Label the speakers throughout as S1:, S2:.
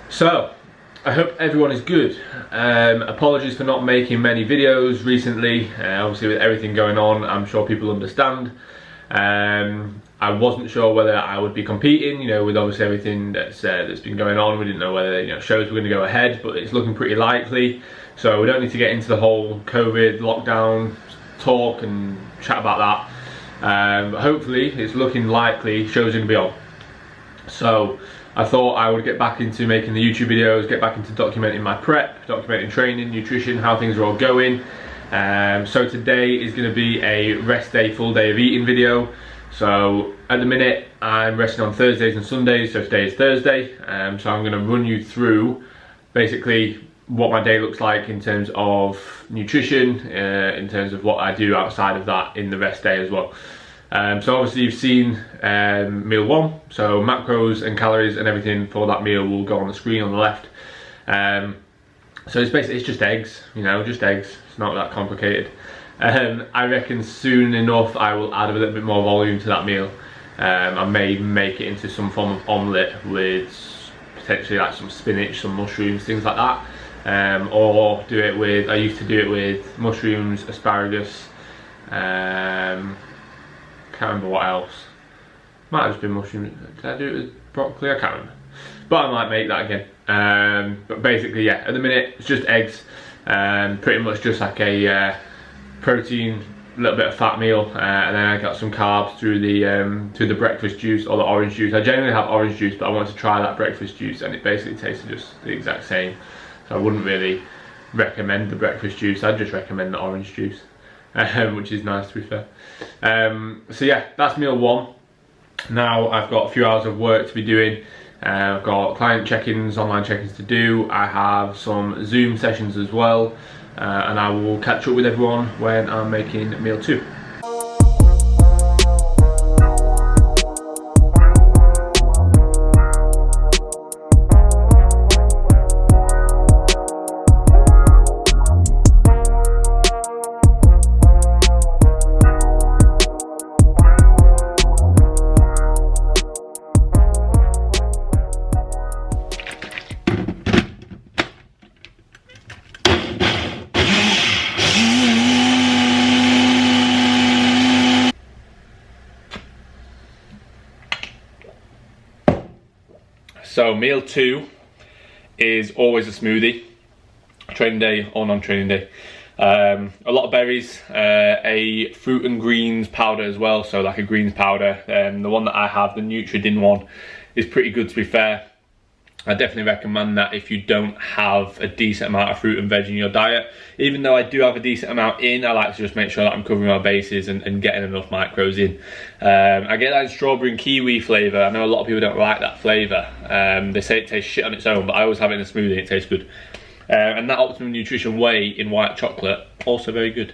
S1: So, I hope everyone is good. Apologies for not making many videos recently. Obviously with everything going on, I'm sure people understand. I wasn't sure whether I would be competing, you know, with obviously everything that's been going on. We didn't know whether, you know, shows were going to go ahead, but it's looking pretty likely. So we don't need to get into the whole COVID lockdown talk and chat about that. But hopefully it's looking likely shows are going to be on. So I thought I would get back into making the YouTube videos, get back into documenting my prep, documenting training, nutrition, how things are all going. So today is going to be a rest day, full day of eating video. So at the minute I'm resting on Thursdays and Sundays, so today is Thursday. So I'm going to run you through basically what my day looks like in terms of nutrition, in terms of what I do outside of that in the rest day as well. So obviously you've seen meal one, so macros and calories and everything for that meal will go on the screen on the left. So it's basically, it's just eggs, you know, just eggs. It's not that complicated. I reckon soon enough I will add a little bit more volume to that meal. I may make it into some form of omelette with potentially like some spinach, some mushrooms, things like that. Or do it with, I used to do it with mushrooms, asparagus, can't remember what else. Might have just been mushrooms. Did I do it with broccoli? I can't remember. But I might make that again. But basically, yeah, at the minute it's just eggs. Pretty much just like a protein, a little bit of fat meal, and then I got some carbs through the breakfast juice or the orange juice. I generally have orange juice, but I wanted to try that breakfast juice, and it basically tasted just the exact same. So I wouldn't really recommend the breakfast juice. I'd just recommend the orange juice, which is nice to be fair. So yeah, that's meal one. Now I've got a few hours of work to be doing. I've got client check-ins, online check-ins to do. I have some Zoom sessions as well, and I will catch up with everyone when I'm making meal two. So meal two is always a smoothie, training day or non-training day. A lot of berries, a fruit and greens powder as well, so like a greens powder. The one that I have, the Nutridin one, is pretty good to be fair. I definitely recommend that if you don't have a decent amount of fruit and veg in your diet. Even though I do have a decent amount in, I like to just make sure that I'm covering my bases and getting enough macros in. I get that in strawberry and kiwi flavour. I know a lot of people don't like that flavour. They say it tastes shit on its own, but I always have it in a smoothie and it tastes good. And that Optimum Nutrition Whey in white chocolate, also very good.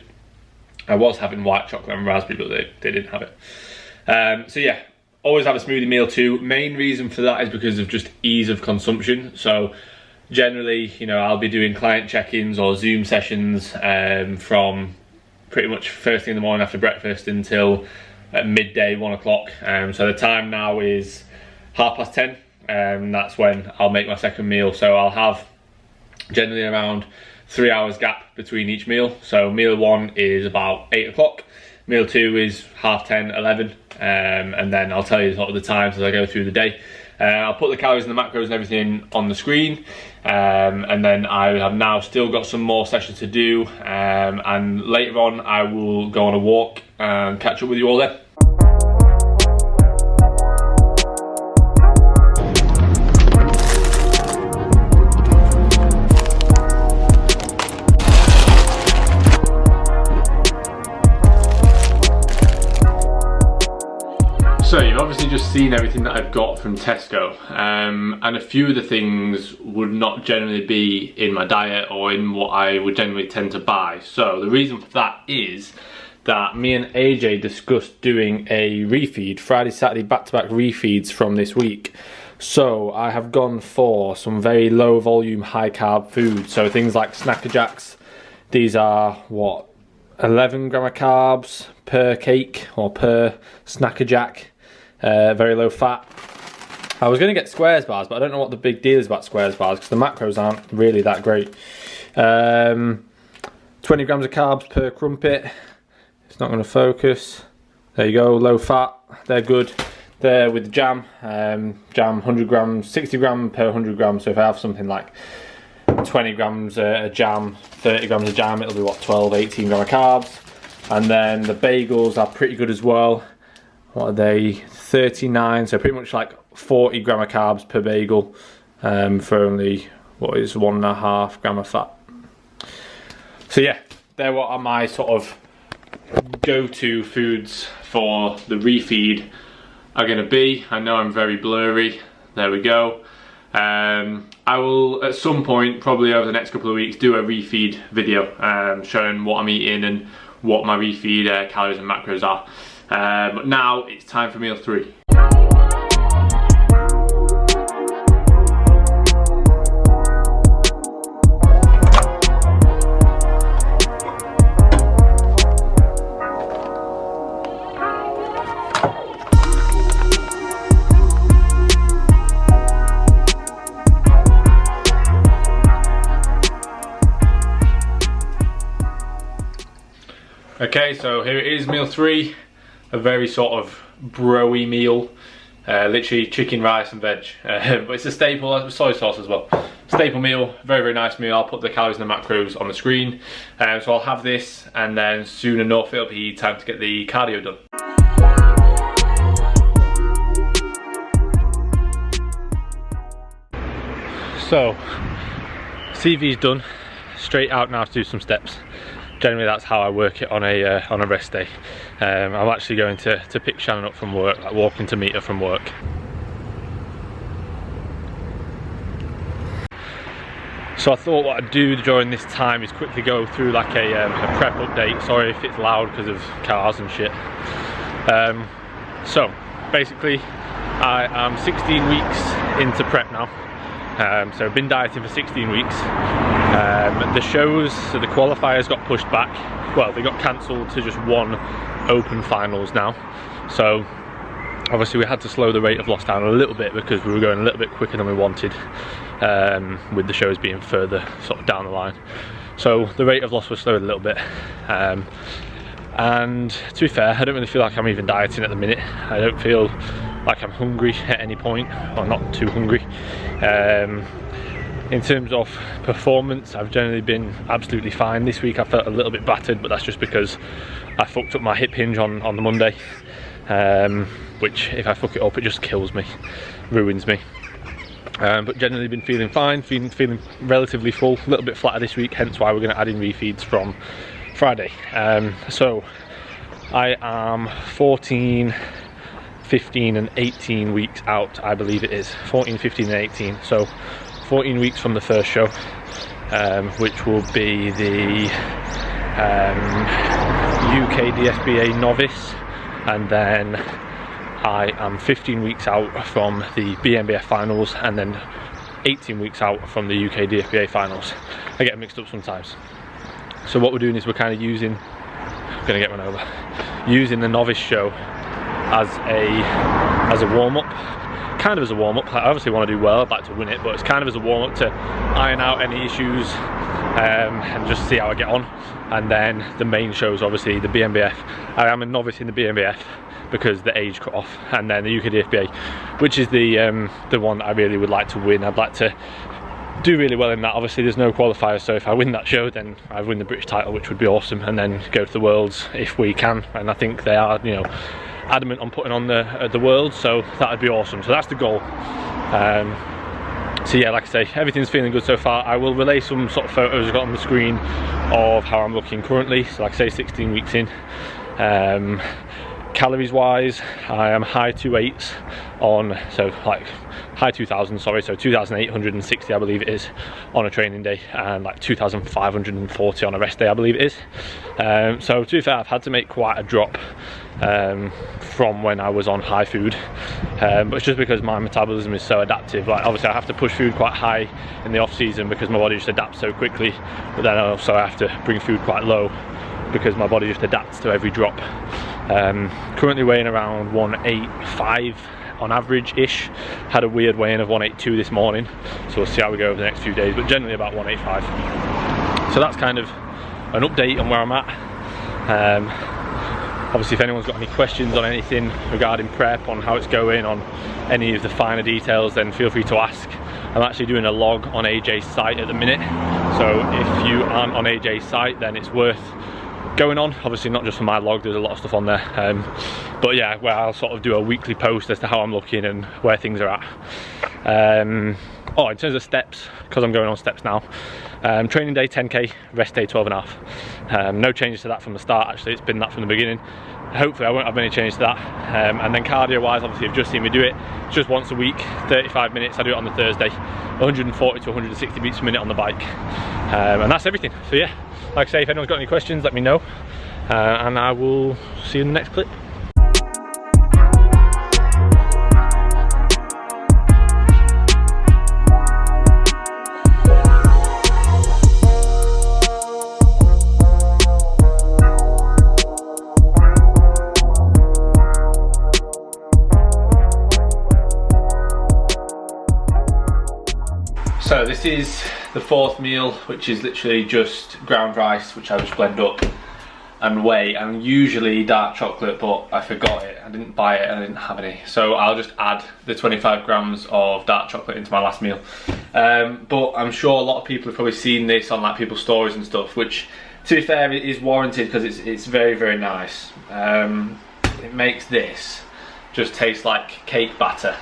S1: I was having white chocolate and raspberry, but they didn't have it. So yeah. Always have a smoothie meal too. Main reason for that is because of just ease of consumption. So generally, you know, I'll be doing client check-ins or Zoom sessions from pretty much first thing in the morning after breakfast until midday, 1 o'clock. So the time now is 10:30. That's when I'll make my second meal. So I'll have generally around 3 hours gap between each meal. So meal one is about 8 o'clock. Meal two is 10:30, 11, and then I'll tell you sort of the times as I go through the day. I'll put the calories and the macros and everything on the screen, and then I have now still got some more sessions to do, and later on I will go on a walk and catch up with you all then. So you've obviously just seen everything that I've got from Tesco, and a few of the things would not generally be in my diet or in what I would generally tend to buy. So the reason for that is that me and AJ discussed doing a refeed, Friday, Saturday back-to-back refeeds from this week. So I have gone for some very low volume, high carb food. So things like Snacker Jacks. These are what, 11 gram of carbs per cake or per Snacker Jack. Very low fat.
S2: I was going to get squares bars, but I don't know what the big deal is about squares bars because the macros aren't really that great. 20 grams of carbs per crumpet. It's not going to focus. There you go, low fat. They're good. They're with the jam. Jam 100 grams, 60 grams per 100 grams. So if I have something like 20 grams of jam, 30 grams of jam, it'll be what, 12, 18 grams of carbs. And then the bagels are pretty good as well. What are they? 39, so pretty much like 40 grams of carbs per bagel for only, what is 1.5 grams of fat. So yeah, they're what are my sort of go-to foods for the refeed are going to be. I know I'm very blurry. There we go. I will at some point, probably over the next couple of weeks, do a refeed video showing what I'm eating and what my refeed calories and macros are. But now it's time for meal 3. Okay, so here it is, meal 3. A very sort of bro-y meal. Literally chicken, rice and veg. But it's a staple, soy sauce as well. Staple meal, very, very nice meal. I'll put the calories and the macros on the screen. So I'll have this and then soon enough it'll be time to get the cardio done. So, CV's done. Straight out now to do some steps. Generally that's how I work it on a rest day. I'm actually going to pick Shannon up from work, like walking to meet her from work. So I thought what I'd do during this time is quickly go through like a prep update. Sorry if it's loud because of cars and shit. So basically I am 16 weeks into prep now. So I've been dieting for 16 weeks. The shows, so the qualifiers got pushed back. Well, they got cancelled to just 1 open finals now. So obviously we had to slow the rate of loss down a little bit because we were going a little bit quicker than we wanted, with the shows being further sort of down the line. So the rate of loss was slowed a little bit. And to be fair, I don't really feel like I'm even dieting at the minute. I don't feel like I'm hungry at any point, or not too hungry. In terms of performance, I've generally been absolutely fine. This week I felt a little bit battered, but that's just because I fucked up my hip hinge on the Monday, which if I fuck it up it just kills me, ruins me. But generally been feeling fine, feeling relatively full, a little bit flatter this week, hence why we're going to add in refeeds from Friday. So I am 14, 15 and 18 weeks out, I believe it is. 14, 15 and 18. So 14 weeks from the first show, which will be the UK DSBA novice, and then I am 15 weeks out from the BNBF finals, and then 18 weeks out from the UK DSBA finals. I get mixed up sometimes. So what we're doing is we're kind of using, I'm gonna get one over, using the novice show as a warm-up, kind of as a warm-up. I obviously want to do well, I'd like to win it, but it's kind of as a warm-up to iron out any issues and just see how I get on. And then the main shows, obviously the BNBF. I am a novice in the BNBF because the age cut off, and then the UK DFBA, which is the one that I really would like to win. I'd like to do really well in that. Obviously there's no qualifiers, so if I win that show then I win the British title, which would be awesome, and then go to the Worlds if we can, and I think they are, you know, adamant on putting on the Worlds, so that would be awesome. So that's the goal. So yeah, like I say, everything's feeling good so far. I will relay some sort of photos I've got on the screen of how I'm looking currently. So like I say, 16 weeks in. Calories wise, I am high 2.8s on, so like high 2,000, sorry, so 2,860 I believe it is on a training day, and like 2,540 on a rest day I believe it is. So to be fair, I've had to make quite a drop from when I was on high food, but it's just because my metabolism is so adaptive. Like obviously I have to push food quite high in the off season because my body just adapts so quickly, but then also I have to bring food quite low because my body just adapts to every drop. Currently weighing around 185 on average-ish. Had a weird weigh-in of 182 this morning, so we'll see how we go over the next few days, but generally about 185. So that's kind of an update on where I'm at. Obviously, if anyone's got any questions on anything regarding prep, on how it's going, on any of the finer details, then feel free to ask. I'm actually doing a log on AJ's site at the minute, so if you aren't on AJ's site, then it's worth going on. Obviously not just for my log, there's a lot of stuff on there, but yeah, where I'll sort of do a weekly post as to how I'm looking and where things are at. Oh, in terms of steps, because I'm going on steps now, training day 10k, rest day 12.5. No changes to that from the start, actually. It's been that from the beginning. Hopefully I won't have any change to that. And then cardio wise, obviously you've just seen me do it. It's just once a week, 35 minutes. I do it on the Thursday, 140 to 160 beats per minute on the bike. And that's everything. So yeah, like I say, if anyone's got any questions, let me know. And I will see you in the next clip. So this is the fourth meal, which is literally just ground rice, which I just blend up and weigh, and usually dark chocolate, but I forgot it. I didn't buy it and I didn't have any. So I'll just add the 25 grams of dark chocolate into my last meal. But I'm sure a lot of people have probably seen this on like people's stories and stuff, which to be fair, it is warranted because it's very, very nice. It makes this just taste like cake batter.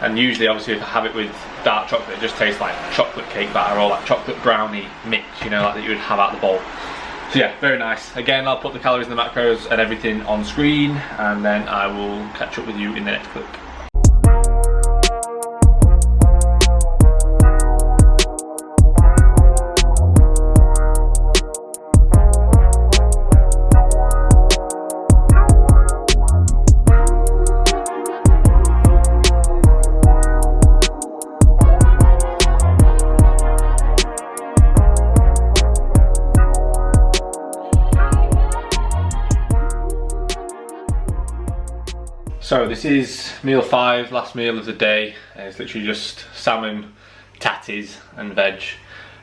S2: And usually, obviously, if I have it with dark chocolate, it just tastes like chocolate cake batter or like chocolate brownie mix, you know, like that you would have out the bowl. So yeah, very nice. Again, I'll put the calories and the macros and everything on screen, and then I will catch up with you in the next clip. So this is meal 5, last meal of the day. It's literally just salmon, tatties and veg.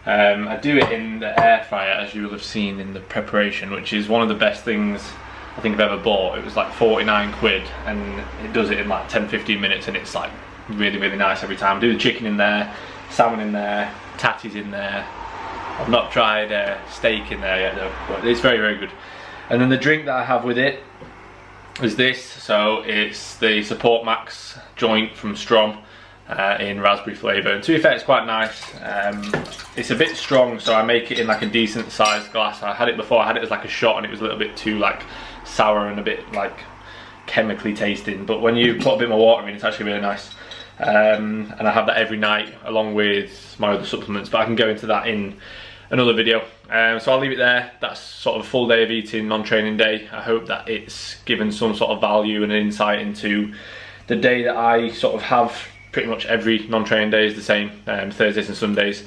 S2: I do it in the air fryer, as you will have seen in the preparation, which is one of the best things I think I've ever bought. It was like 49 quid and it does it in like 10-15 minutes, and it's like really, really nice every time. I do the chicken in there, salmon in there, tatties in there. I've not tried steak in there yet though, but it's very, very good. And then the drink that I have with it is this. So it's the Support Max joint from Strom in raspberry flavour, and to be fair, it's quite nice. It's a bit strong, so I make it in like a decent sized glass. I had it before, I had it as like a shot, and it was a little bit too like sour and a bit like chemically tasting, but when you put a bit more water in, it's actually really nice. And I have that every night along with my other supplements, but I can go into that in another video. So I'll leave it there. That's sort of a full day of eating, non-training day. I hope that it's given some sort of value and an insight into the day that I sort of have. Pretty much every non-training day is the same, Thursdays and Sundays.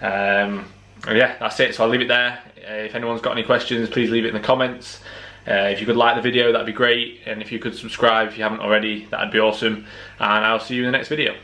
S2: And yeah, that's it. So I'll leave it there. If anyone's got any questions, please leave it in the comments. If you could like the video, that'd be great. And if you could subscribe if you haven't already, that'd be awesome. And I'll see you in the next video.